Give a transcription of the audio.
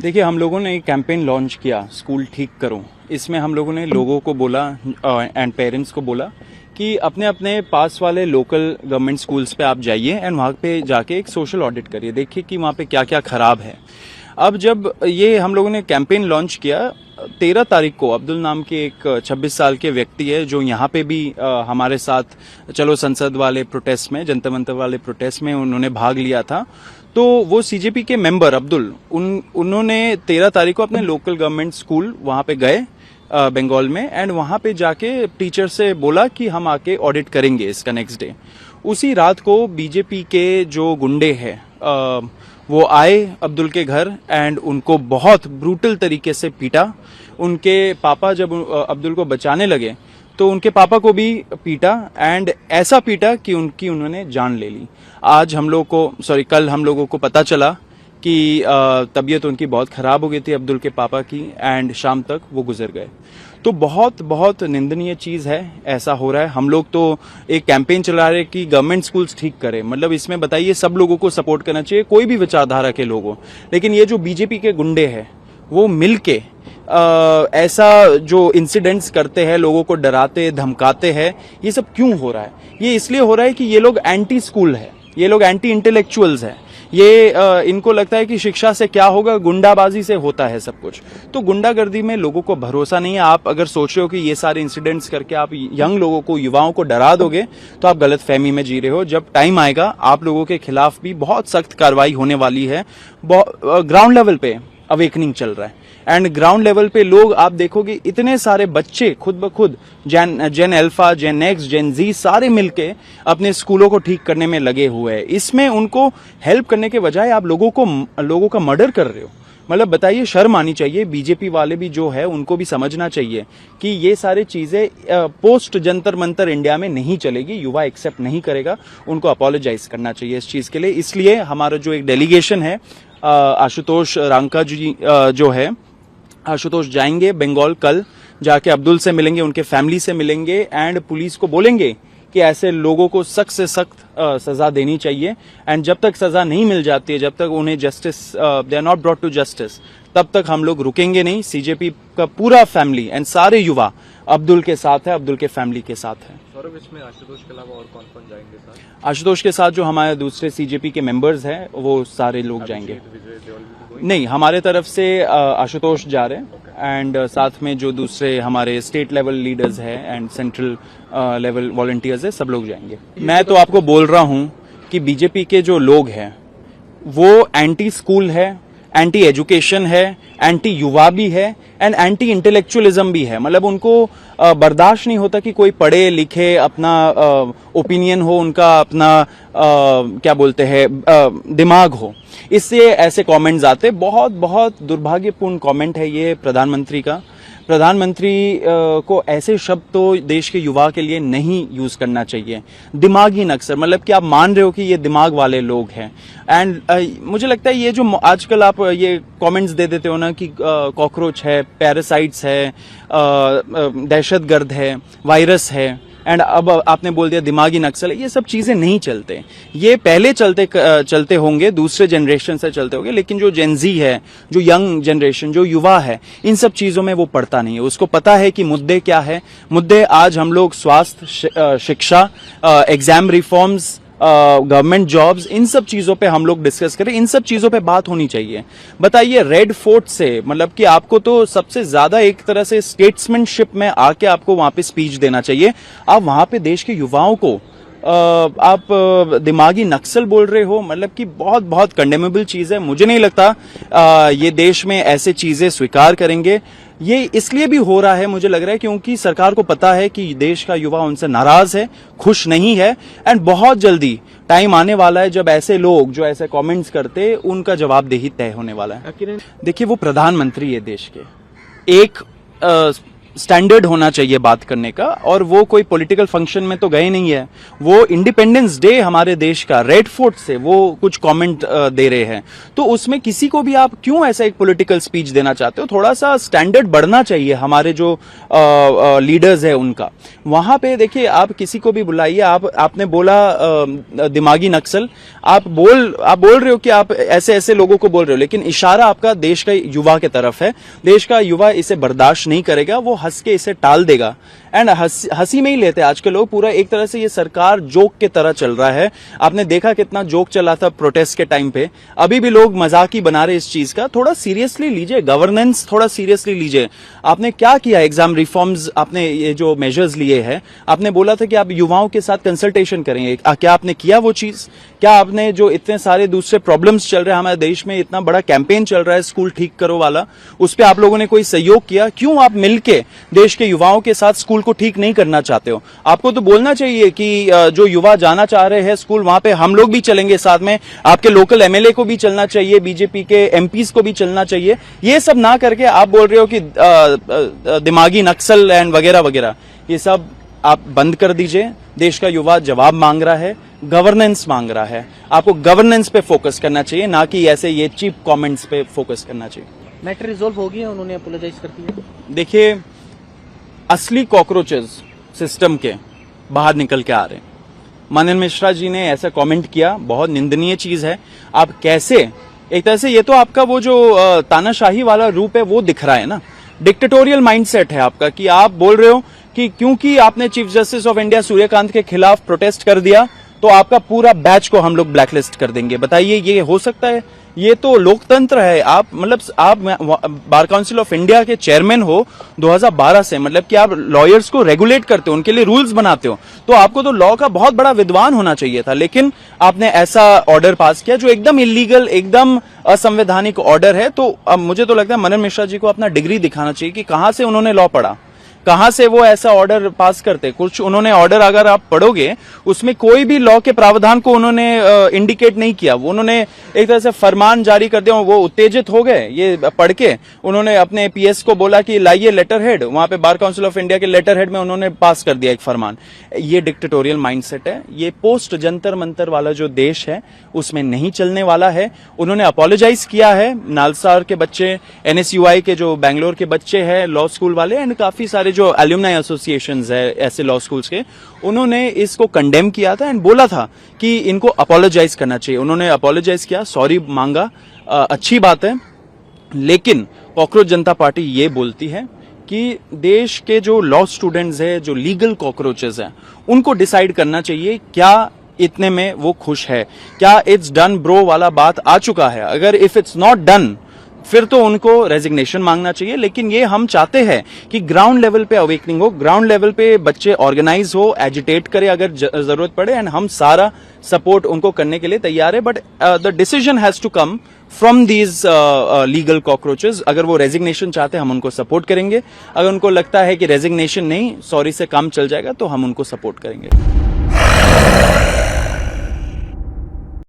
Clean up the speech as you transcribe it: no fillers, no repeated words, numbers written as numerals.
देखिए, हम लोगों ने एक कैंपेन लॉन्च किया, स्कूल ठीक करो। इसमें हम लोगों ने लोगों को बोला एंड पेरेंट्स को बोला कि अपने अपने पास वाले लोकल गवर्नमेंट स्कूल्स पे आप जाइए एंड वहाँ पे जाके एक सोशल ऑडिट करिए, देखिए कि वहाँ पे क्या क्या खराब है। अब जब ये हम लोगों ने कैंपेन लॉन्च किया, 13 तारीख को अब्दुल नाम के एक 26 साल के व्यक्ति है जो यहाँ पे भी हमारे साथ चलो संसद वाले प्रोटेस्ट में, जनता मंतर वाले प्रोटेस्ट में उन्होंने भाग लिया था। तो वो सीजेपी के मेंबर अब्दुल उन्होंने 13 तारीख को अपने लोकल गवर्नमेंट स्कूल वहाँ पे गए बंगाल में एंड वहाँ पे जाके टीचर से बोला कि हम आके ऑडिट करेंगे इसका नेक्स्ट डे। उसी रात को बीजेपी के जो गुंडे हैं वो आए अब्दुल के घर एंड उनको बहुत ब्रूटल तरीके से पीटा। उनके पापा जब अब्दुल को बचाने लगे तो उनके पापा को भी पीटा एंड ऐसा पीटा कि उन्होंने जान ले ली। कल हम लोगों को पता चला कि तबीयत उनकी बहुत खराब हो गई थी अब्दुल के पापा की एंड शाम तक वो गुजर गए। तो बहुत बहुत निंदनीय चीज है, ऐसा हो रहा है। हम लोग तो एक कैंपेन चला रहे हैं कि गवर्नमेंट स्कूल्स ठीक करें, मतलब इसमें बताइए सब लोगों को सपोर्ट करना चाहिए, कोई भी विचारधारा के लोगों। लेकिन ये जो बीजेपी के गुंडे हैं वो मिलके ऐसा जो इंसिडेंट्स करते हैं, लोगों को डराते धमकाते हैं, ये सब क्यों हो रहा है? ये इसलिए हो रहा है कि ये लोग एंटी स्कूल है, ये लोग एंटी इंटेलेक्चुअल्स हैं। ये इनको लगता है कि शिक्षा से क्या होगा, गुंडाबाजी से होता है सब कुछ। तो गुंडागर्दी में लोगों को भरोसा नहीं है। आप अगर सोच रहे हो कि ये सारे इंसिडेंट्स करके आप यंग लोगों को, युवाओं को डरा दोगे तो आप गलत फहमी में जी रहे हो। जब टाइम आएगा आप लोगों के खिलाफ भी बहुत सख्त कार्रवाई होने वाली है। ग्राउंड लेवल पे अवेकनिंग चल रहा है एंड ग्राउंड लेवल पे लोग आप देखोगे इतने सारे बच्चे खुद ब खुद जेन अल्फा, जेन एक्स, जेन जी सारे मिलके अपने स्कूलों को ठीक करने में लगे हुए हैं। इसमें उनको हेल्प करने के बजाय आप लोगों का मर्डर कर रहे हो। मतलब बताइए, शर्म आनी चाहिए। बीजेपी वाले भी जो है उनको भी समझना चाहिए कि ये सारी चीजें पोस्ट जंतर मंतर इंडिया में नहीं चलेगी, युवा एक्सेप्ट नहीं करेगा। उनको अपोलोजाइज करना चाहिए इस चीज के लिए। इसलिए हमारा जो एक डेलीगेशन है, आशुतोष रांका जी जो है, आशुतोष जाएंगे बंगाल, कल जाके अब्दुल से मिलेंगे, उनके फैमिली से मिलेंगे एंड पुलिस को बोलेंगे कि ऐसे लोगों को सख्त से सख्त सजा देनी चाहिए। एंड जब तक सजा नहीं मिल जाती है, जब तक उन्हें justice they are not brought to justice, तब तक हम लोग रुकेंगे नहीं। सीजेपी का पूरा फैमिली एंड सारे युवा अब्दुल के साथ है, अब्दुल के फैमिली के साथ है। सौरभ, इसमें आशुतोष के अलावा और कौन कौन जाएंगे साथ? आशुतोष के साथ जो हमारे दूसरे सीजेपी के मेंबर्स हैं वो सारे लोग जाएंगे। नहीं, हमारे तरफ से आशुतोष जा रहे हैं एंड साथ में जो दूसरे हमारे स्टेट लेवल लीडर्स हैं एंड सेंट्रल लेवल वॉलंटियर्स है, सब लोग जाएंगे। मैं तो आपको बोल रहा हूं कि बीजेपी के जो लोग हैं वो एंटी स्कूल है, एंटी एजुकेशन है, एंटी युवा भी है एंड एंटी इंटेलेक्चुअलिज्म भी है। मतलब उनको बर्दाश्त नहीं होता कि कोई पढ़े लिखे, अपना ओपिनियन हो, उनका अपना क्या बोलते हैं दिमाग हो। इससे ऐसे कमेंट्स आते, बहुत बहुत दुर्भाग्यपूर्ण कमेंट है ये प्रधानमंत्री का। प्रधानमंत्री को ऐसे शब्द तो देश के युवा के लिए नहीं यूज करना चाहिए। दिमागी नक्सर, मतलब कि आप मान रहे हो कि ये दिमाग वाले लोग हैं। एंड मुझे लगता है ये जो आजकल आप ये कमेंट्स दे देते हो ना कि कॉकरोच है, पैरासाइट्स है, दहशतगर्द है, वायरस है एंड अब आपने बोल दिया दिमागी नक्सल है, ये सब चीजें नहीं चलते। ये पहले चलते होंगे, दूसरे जनरेशन से चलते होंगे, लेकिन जो जेनजी है, जो यंग जनरेशन, जो युवा है, इन सब चीजों में वो पढ़ता नहीं है। उसको पता है कि मुद्दे क्या है। मुद्दे आज हम लोग स्वास्थ्य, शिक्षा, एग्जाम रिफॉर्म्स, गवर्नमेंट जॉब्स, इन सब चीजों पे हम लोग डिस्कस करें। इन सब चीजों पे बात होनी चाहिए। बताइए, रेड फोर्ट से मतलब कि आपको तो सबसे ज्यादा एक तरह से स्टेट्समैनशिप में आके आपको वहां पे स्पीच देना चाहिए। आप वहां पे देश के युवाओं को आप दिमागी नक्सल बोल रहे हो, मतलब कि बहुत बहुत कंडेमेबल चीज है। मुझे नहीं लगता ये देश में ऐसे चीजें स्वीकार करेंगे। ये इसलिए भी हो रहा है मुझे लग रहा है क्योंकि सरकार को पता है कि देश का युवा उनसे नाराज है, खुश नहीं है एंड बहुत जल्दी टाइम आने वाला है जब ऐसे लोग जो ऐसे कमेंट्स करते उनका जवाबदेही तय होने वाला है। देखिए, वो प्रधानमंत्री है देश के, एक स्टैंडर्ड होना चाहिए बात करने का, और वो कोई पॉलिटिकल फंक्शन में तो गए नहीं है, वो इंडिपेंडेंस डे हमारे देश का रेड फोर्ट से वो कुछ कमेंट दे रहे हैं, तो उसमें किसी को भी आप क्यों ऐसा एक पॉलिटिकल स्पीच देना चाहते हो? थोड़ा सा स्टैंडर्ड बढ़ना चाहिए हमारे जो लीडर्स है उनका। वहां पे देखिए, आप किसी को भी बुलाइए, आपने बोला दिमागी नक्सल, आप बोल रहे हो कि आप ऐसे ऐसे लोगों को बोल रहे हो, लेकिन इशारा आपका देश का युवा के तरफ है। देश का युवा इसे बर्दाश्त नहीं करेगा, वो हंस के इसे टाल देगा। एंड हंसी में ही लेते हैं आजकल लोग, पूरा एक तरह से ये सरकार जोक के तरह चल रहा है। आपने देखा कितना जोक चला था प्रोटेस्ट के टाइम पे, अभी भी लोग मजाक ही बना रहे इस चीज का। थोड़ा सीरियसली लीजिए, गवर्नेंस थोड़ा सीरियसली लीजिए। आपने क्या किया? एग्जाम रिफॉर्म्स, आपने ये जो मेजर्स लिए हैं, आपने बोला था कि आप युवाओं के साथ कंसल्टेशन करेंगे, क्या आपने किया वो चीज? क्या आपने जो इतने सारे दूसरे प्रॉब्लम्स चल रहे हैं हमारे देश में, इतना बड़ा कैंपेन चल रहा है स्कूल ठीक करो वाला, उस पर आप लोगों ने कोई सहयोग किया? क्यों आप मिलके देश के युवाओं के साथ स्कूल को ठीक नहीं करना चाहते हो? आपको तो बोलना चाहिए कि जो युवा जाना चाह रहे हैं स्कूल, वहां पे हम लोग भी चलेंगे साथ में, आपके लोकल एमएलए को भी चलना चाहिए, बीजेपी के एमपीज को भी चलना चाहिए। ये सब ना करके आप बोल रहे हो कि दिमागी नक्सल एंड वगैरह वगैरह, ये सब आप बंद कर दीजिए। देश का युवा जवाब मांग रहा है, गवर्नेंस मांग रहा है। आपको गवर्नेंस पे फोकस करना चाहिए, ना कि ऐसे ये चीप कमेंट्स पे फोकस करना चाहिए। मैटर रिजोल्व हो गया, उन्होंने अपोलोजाइज कर दिया। देखिए, असली कॉकरोचेस सिस्टम के बाहर निकल के आ रहे हैं। मनन मिश्रा जी ने ऐसा कमेंट किया, बहुत निंदनीय चीज है। आप कैसे, एक तरह से ये तो आपका वो जो तानाशाही वाला रूप है वो दिख रहा है ना, डिक्टेटोरियल माइंडसेट है आपका, कि आप बोल रहे हो कि क्योंकि आपने chief justice of India Suryakant के खिलाफ प्रोटेस्ट कर दिया तो आपका पूरा बैच को हम लोग ब्लैकलिस्ट कर देंगे। बताइए, ये हो सकता है? ये तो लोकतंत्र है। आप मतलब आप बार काउंसिल ऑफ इंडिया के चेयरमैन हो 2012 से, मतलब कि आप लॉयर्स को रेगुलेट करते हो, उनके लिए रूल्स बनाते हो, तो आपको तो लॉ का बहुत बड़ा विद्वान होना चाहिए था। लेकिन आपने ऐसा ऑर्डर पास किया जो एकदम इलीगल, एकदम असंवैधानिक ऑर्डर है। तो अब मुझे तो लगता है मनन मिश्रा जी को अपना डिग्री दिखाना चाहिए कि कहां से उन्होंने लॉ पढ़ा, कहां से वो ऐसा ऑर्डर पास करते। कुछ उन्होंने ऑर्डर अगर आप पढ़ोगे, उसमें कोई भी लॉ के प्रावधान को उन्होंने इंडिकेट नहीं किया। वो उन्होंने एक तरह से फरमान जारी कर दिया, वो उत्तेजित हो गए ये पढ़ के। उन्होंने अपने पीएस को बोला कि लाइए लेटर हेड, वहां पे बार काउंसिल ऑफ इंडिया के लेटर हेड में उन्होंने पास कर दिया एक फरमान। ये डिक्टेटोरियल माइंडसेट है, ये पोस्ट जंतर मंतर वाला जो देश है उसमें नहीं चलने वाला है। उन्होंने अपोलोजाइज किया है, नालसार के बच्चे, एनएसयूआई के जो बैंगलोर के बच्चे हैं लॉ स्कूल वाले, एंड काफी सारे जो एल्यूमनाई एसोसिएशंस है ऐसे लॉ स्कूल्स के, उन्होंने इसको कंडेम किया था एंड बोला था कि इनको अपोलोजाइज करना चाहिए। उन्होंने अपोलोजाइज किया, सॉरी मांगा, अच्छी बात है। लेकिन कॉकरोच जनता पार्टी ये बोलती है कि देश के जो लॉ स्टूडेंट्स है, जो लीगल कॉकरोचेस हैं, उनको डिसाइड करना चाहिए क्या इतने में वो खुश है, क्या इट्स डन ब्रो वाला बात आ चुका है। अगर इफ इट्स नॉट डन, फिर तो उनको रेजिग्नेशन मांगना चाहिए। लेकिन ये हम चाहते हैं कि ग्राउंड लेवल पे अवेकनिंग हो, ग्राउंड लेवल पे बच्चे ऑर्गेनाइज हो, एजिटेट करे अगर जरूरत पड़े, एंड हम सारा सपोर्ट उनको करने के लिए तैयार है। But the decision has to come from these legal cockroaches. अगर वो रेजिग्नेशन चाहते हैं, हम उनको सपोर्ट करेंगे। अगर उनको लगता है कि रेजिग्नेशन नहीं, सॉरी से काम चल जाएगा, तो हम उनको सपोर्ट करेंगे।